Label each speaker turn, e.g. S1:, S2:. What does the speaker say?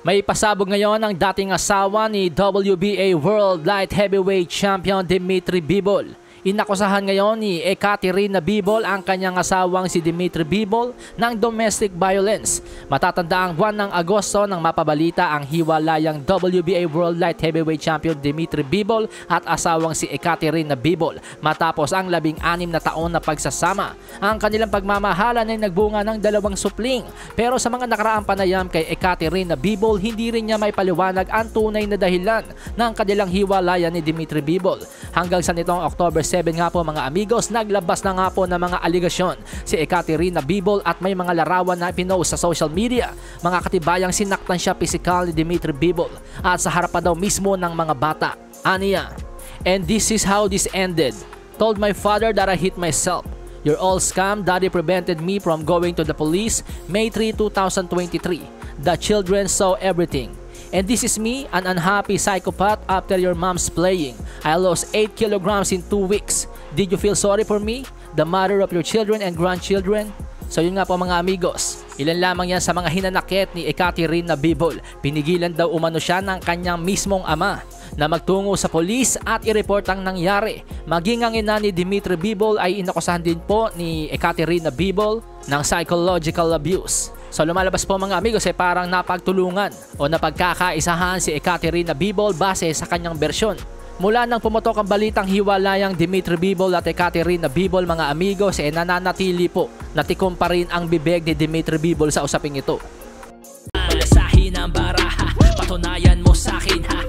S1: May pasabog ngayon ang dating asawa ni WBA World Light Heavyweight Champion Dimitri Bivol. Inakusahan ngayon ni Ekaterina Bivol ang kanyang asawang si Dimitri Bivol ng domestic violence. Matatanda ang buwan ng Agosto nang mapabalita ang hiwalayang WBA World Light Heavyweight Champion Dimitri Bivol at asawang si Ekaterina Bivol matapos ang 16 na taon na pagsasama. Ang kanilang pagmamahalan ay nagbunga ng 2 supling. Pero sa mga nakaraang panayam kay Ekaterina Bivol, hindi rin niya may paliwanag ang tunay na dahilan ng kanilang hiwalayan ni Dimitri Bivol. Hanggang sa nitong October 7 nga po mga amigos, naglabas na nga po ng mga aligasyon si Ekaterina Bivol at may mga larawan na pinost sa social media. Mga katibayang sinaktan siya pisikal ni Dimitri Bivol at sa harap pa daw mismo ng mga bata. Aniya, "And this is how this ended. Told my father that I hit myself. You're all scam. Daddy prevented me from going to the police. May 3, 2023. The children saw everything. And this is me, an unhappy psychopath after your mom's playing. I lost 8 kilograms in 2 weeks. Did you feel sorry for me, the mother of your children and grandchildren?" So yun nga po mga amigos, ilan lamang yan sa mga hinanakit ni Ekaterina Bivol. Pinigilan daw umano siya ng kanyang mismong ama na magtungo sa polis at i-report ang nangyari. Maging ang ina ni Dimitri Bivol ay inakusahan din po ni Ekaterina Bivol ng psychological abuse. So lumalabas po mga amigos ay parang napagtulungan o napagkakaisahan si Ekaterina Bivol base sa kanyang bersyon. Mula nang pumutok ang balitang hiwalayang Dimitri Bivol at Ekaterina Bivol mga amigos ay nananatili po. Natikom pa rin ang bibig ni Dimitri Bivol sa usaping ito. Palasahin ang baraha, patunayan mo sa akin ha.